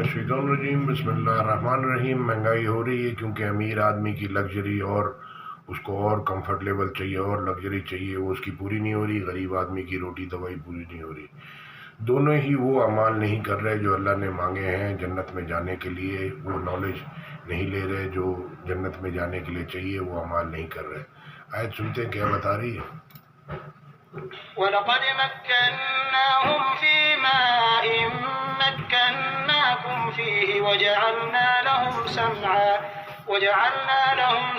الشیطان الرجیم بسم اللہ الرحمن الرحیم۔ مہنگائی ہو رہی ہے کیونکہ امیر آدمی کی لگژری اور اس کو اور کمفرٹ لیول چاہیے اور لگژری چاہیے، وہ اس کی پوری نہیں ہو رہی۔ غریب آدمی کی روٹی دوائی پوری نہیں ہو رہی۔ دونوں ہی وہ اعمال نہیں کر رہے جو اللہ نے مانگے ہیں جنت میں جانے کے لیے، وہ نالج نہیں لے رہے جو جنت میں جانے کے لیے چاہیے، وہ اعمال نہیں کر رہے۔ آیت سنتے ہیں کیا بتا رہی ہے۔ وَلَقَدْ مَكَّنَّاهُمْ فِي مَاءٍ مَكَّنَّاكُمْ فِيهِ وَجَعَلْنَا لَهُمْ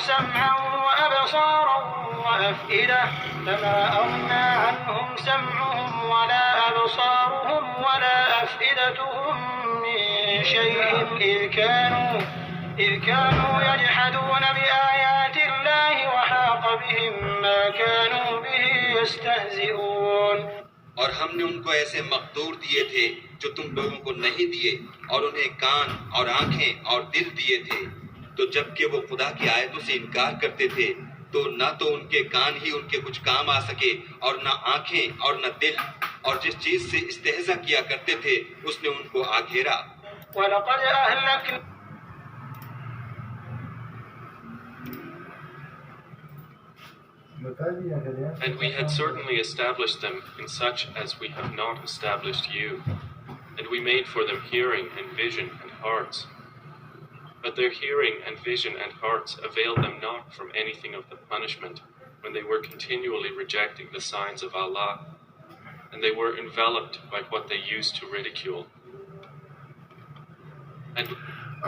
سَمْعًا وَأَبْصَارًا وَأَفْئِدَةً فَمَا أَغْنَىٰ عَنْهُمْ سَمْعُهُمْ وَلَا أَبْصَارُهُمْ وَلَا أَفْئِدَتُهُم مِّن شَيْءٍ إِذْ كَانُوا يَجْحَدُونَ بِآيَاتِ اللَّهِ وَحَاقَ بِهِم مَّا كَانُوا بِهِ يَسْتَهْزِئُونَ۔ اور ہم نے ان کو ایسے مقدور دیے تھے جو تم لوگوں کو نہیں دیے، اور انہیں کان اور آنکھیں اور دل دیے تھے، تو جب کہ وہ خدا کی آیتوں سے انکار کرتے تھے تو نہ تو ان کے کان ہی ان کے کچھ کام آ سکے اور نہ آنکھیں اور نہ دل، اور جس چیز سے استہزا کیا کرتے تھے اس نے ان کو آ گھیرا۔ وَلَقَدْ أَهْلَكْنَا And we had certainly established them in such as we have not established you, and we made for them hearing and vision and hearts. But their hearing and vision and hearts availed them not from anything of the punishment when they were continually rejecting the signs of Allah, and they were enveloped by what they used to ridicule. And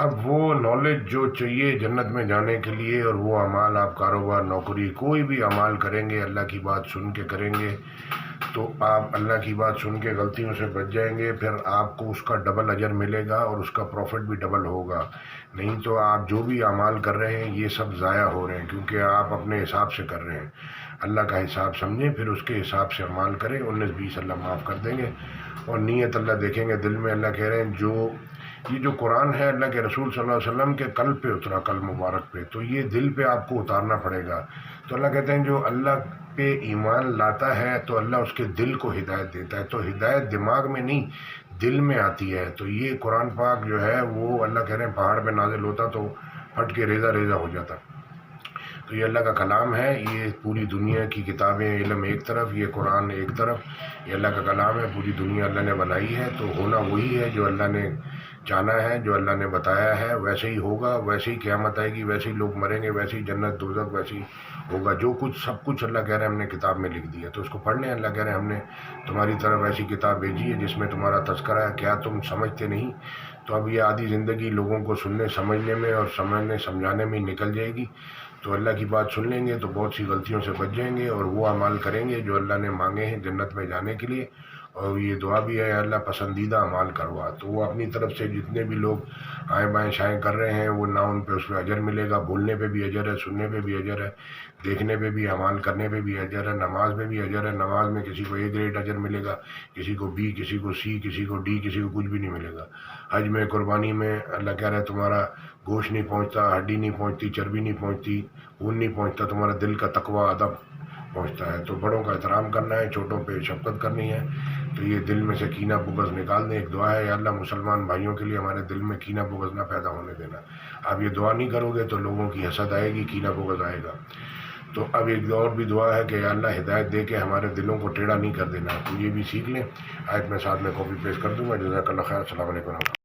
اب وہ knowledge جو چاہیے جنت میں جانے کے لیے، اور وہ اعمال آپ کاروبار نوکری کوئی بھی اعمال کریں گے اللہ کی بات سن کے کریں گے تو آپ اللہ کی بات سن کے غلطیوں سے بچ جائیں گے، پھر آپ کو اس کا ڈبل اجر ملے گا اور اس کا پروفٹ بھی ڈبل ہوگا۔ نہیں تو آپ جو بھی اعمال کر رہے ہیں یہ سب ضائع ہو رہے ہیں، کیونکہ آپ اپنے حساب سے کر رہے ہیں۔ اللہ کا حساب سمجھیں، پھر اس کے حساب سے اعمال کریں، 19-20 اللہ معاف کر دیں گے، اور نیت اللہ دیکھیں گے دل میں۔ اللہ کہہ رہے ہیں یہ جو قرآن ہے اللہ کے رسول صلی اللہ علیہ وسلم کے قلب پہ اترا، قلب مبارک پہ، تو یہ دل پہ آپ کو اتارنا پڑے گا۔ تو اللہ کہتے ہیں جو اللہ پہ ایمان لاتا ہے تو اللہ اس کے دل کو ہدایت دیتا ہے، تو ہدایت دماغ میں نہیں دل میں آتی ہے۔ تو یہ قرآن پاک جو ہے وہ اللہ کہہ رہے ہیں پہاڑ پہ نازل ہوتا تو پھٹ کے ریزہ ریزہ ہو جاتا۔ تو یہ اللہ کا کلام ہے، یہ پوری دنیا کی کتابیں علم ایک طرف، یہ قرآن ایک طرف، یہ اللہ کا کلام ہے، پوری دنیا اللہ نے بنائی ہے، تو ہونا وہی ہے جو اللہ نے جانا ہے، جو اللہ نے بتایا ہے ویسے ہی ہوگا، ویسے ہی قیامت آئے گی، ویسے ہی لوگ مریں گے، ویسے ہی جنت دوزخ ویسے ہی ہوگا۔ جو کچھ سب کچھ اللہ کہہ رہے ہیں ہم نے کتاب میں لکھ دیا، تو اس کو پڑھ لیں۔ اللہ کہہ رہے ہیں ہم نے تمہاری طرف ایسی کتاب بھیجی ہے جس میں تمہارا تذکرہ ہے، کیا تم سمجھتے نہیں؟ تو اب یہ آدھی زندگی لوگوں کو سننے سمجھنے میں اور سمجھنے سمجھانے میں نکل جائے گی، تو اللہ کی بات سن لیں گے تو بہت سی غلطیوں سے بچ جائیں گے، اور وہ اعمال کریں گے جو اللہ نے مانگے ہیں جنت میں جانے کے لیے۔ اور یہ دعا بھی ہے اللہ پسندیدہ اعمال کروا، تو وہ اپنی طرف سے جتنے بھی لوگ آئیں بائیں شائیں کر رہے ہیں وہ نہ ان پہ اس پہ اجر ملے گا، بولنے پہ بھی اجر ہے، سننے پہ بھی اجر ہے، دیکھنے پہ بھی، اعمال کرنے پہ بھی اجر ہے، نماز میں بھی اجر ہے۔ نماز میں کسی کو A گریڈ اجر ملے گا، کسی کو B، کسی کو C، کسی کو D، کسی کو کچھ بھی نہیں ملے گا۔ حج میں قربانی میں اللہ کہہ رہا ہے تمہارا گوشت نہیں پہنچتا، ہڈی نہیں پہنچتی، چربی نہیں پہنچتی، خون نہیں پہنچتا، تمہارا دل کا تقویٰ ادب پہنچتا ہے۔ تو بڑوں کا احترام کرنا ہے، چھوٹوں پہ شفقت کرنی ہے، تو یہ دل میں سے کینہ بغض نکال دیں۔ ایک دعا ہے، یا اللہ مسلمان بھائیوں کے لیے ہمارے دل میں کینہ بغض نہ پیدا ہونے دینا۔ آپ یہ دعا نہیں کرو گے تو لوگوں کی حسد آئے گی، کینہ بغض آئے گا۔ تو اب ایک اور بھی دعا ہے کہ یا اللہ ہدایت دے کے ہمارے دلوں کو ٹیڑھا نہیں کر دینا، تو یہ بھی سیکھ لیں۔ آیت میں ساتھ میں کاپی پیسٹ کر دوں گا۔ جزاک اللہ خیر، السلام علیکم۔